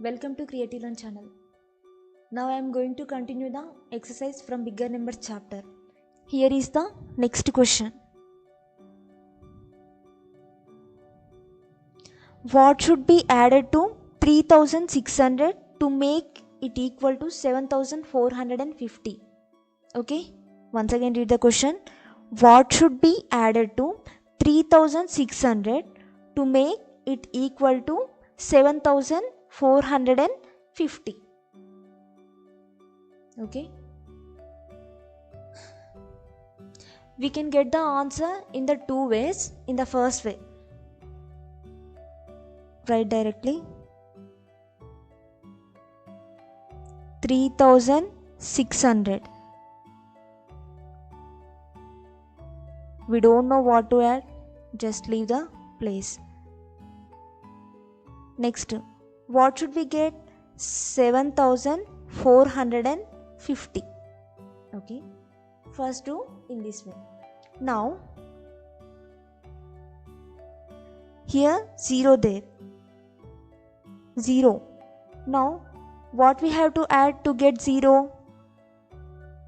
Welcome to Creative Learn channel. Now I am going to continue the exercise from bigger numbers chapter. Here is the next question. What should be added to 3600 to make it equal to 7450? Okay, once again read the question. What should be added to 3600 to make it equal to 7450? Okay, we can get the answer in the two ways. In the first way, write directly 3600. We don't know what to add, just leave the place. Next, what should we get? 7450. Okay, first do in this way. Now here 0 there, 0. Now what we have to add to get 0?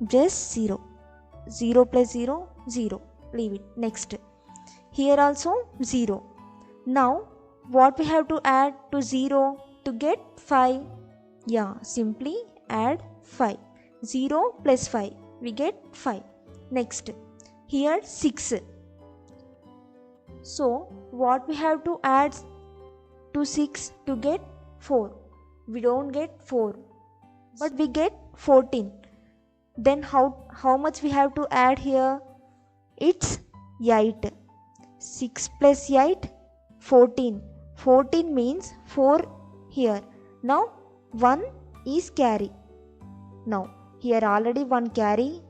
Just 0. 0 plus 0, 0. Leave it. Next, here also 0. Now what we have to add to 0 to get 5? Yeah, simply add 5. 0 plus 5, we get 5. Next, here 6. So what we have to add to 6 to get 4? We don't get 4, but we get 14. Then how much we have to add here? It's 8. 6 plus 8, 14. 14 means 4 here. Now 1 is carry. Now here already 1 carry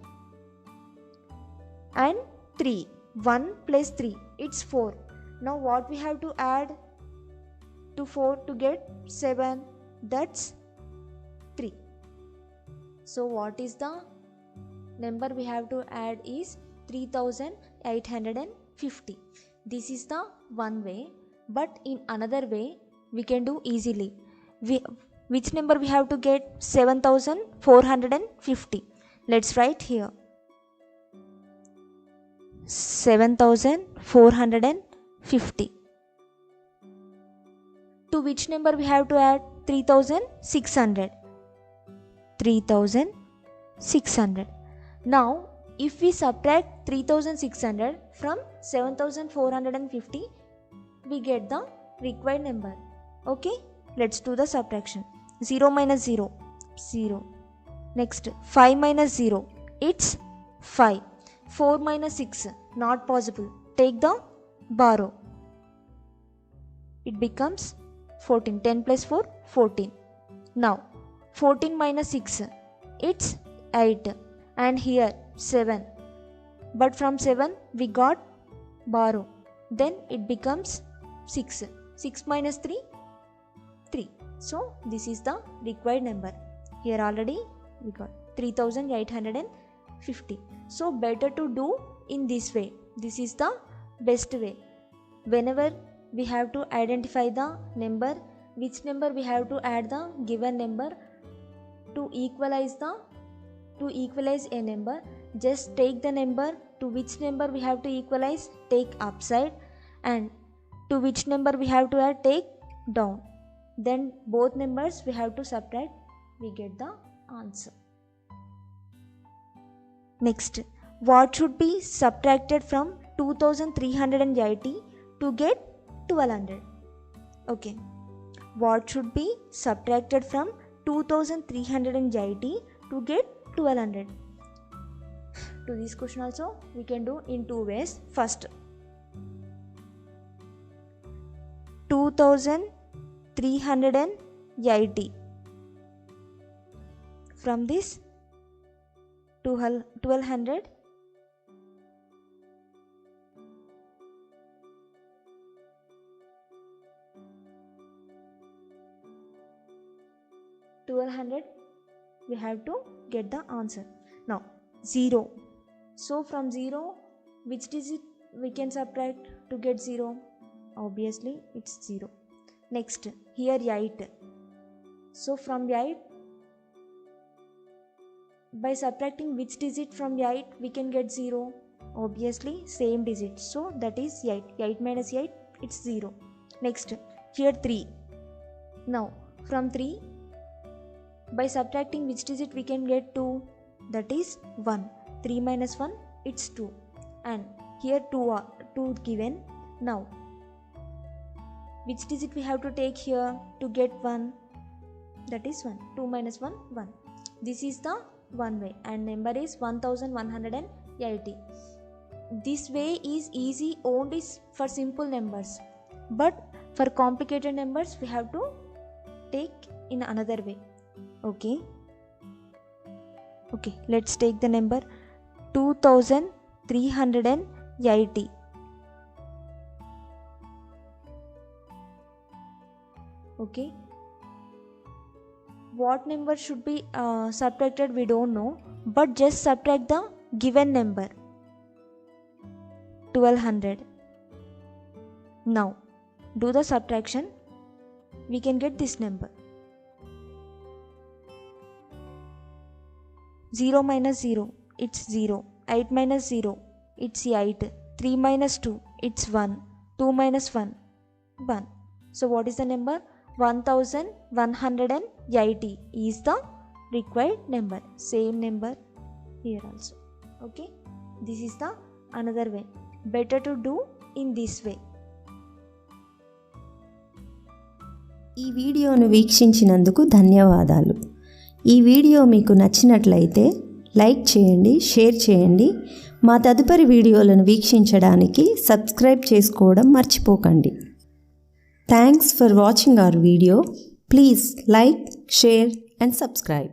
and 3. 1 plus 3, it's 4. Now what we have to add to 4 to get 7? That's 3. So what is the number we have to add is 3850. This is the one way, but in another way we can do easily. Which number we have to get? 7450. Let's write here 7450. To which number we have to add? 3600. 3600. Now if we subtract 3600 from 7450, we get the required number. Okay, let's do the subtraction. 0 minus 0, 0. Next, 5 minus 0, it's 5. 4 minus 6, not possible. Take the borrow. It becomes 14. 10 plus 4, 14. Now 14 minus 6, it's 8. And here 7. But from 7 we got borrow. Then it becomes 6. 6 minus 3, 3. So this is the required number. Here already we got 3850. So better to do in this way. This is the best way. Whenever we have to identify the number, which number we have to add the given number to equalize a number, just take the number to which number we have to equalize, take upside, and to which number we have to add, take down. Then both numbers we have to subtract, we get the answer. Next, what should be subtracted from 2380 to get 1200? Okay, what should be subtracted from 2380 to get 1200? To this question also we can do in two ways. First, 2380 from this 1200, we have to get the answer. Now 0. So from 0, which digit we can subtract to get 0? Obviously it's 0. Next, here 8. So from 8, by subtracting which digit from 8 we can get 0? Obviously same digit, so that is 8. 8 minus 8, it's 0. Next, here 3. Now from 3, by subtracting which digit we can get 2? That is 1. 3 minus 1, it's 2. And here 2 given. Now which digit we have to take here to get 1? That is 1. 2 minus 1, 1. This is the one way, and number is 1180. This way is easy only for simple numbers, but for complicated numbers we have to take in another way. Okay, let's take the number 2380. Okay, what number should be subtracted we don't know, but just subtract the given number 1200. Now do the subtraction, we can get this number. 0 minus 0, it's 0. 8 minus 0, it's 8. 3 minus 2, it's 1. 2 minus 1, 1. So what is the number? 1180 is the required number. Same number here also. Okay, this is the another way. Better to do in this way. ఈ వీడియోను వీక్షించినందుకు ధన్యవాదాలు. ఈ video మీకు నచ్చినట్లయితే like చేయండి, share చేయండి. మా తదుపరి వీడియోలను వీక్షించడానికి సబ్స్క్రైబ్ చేసుకోవడం మర్చిపోకండి. Thanks for watching our video. Please like, share and subscribe.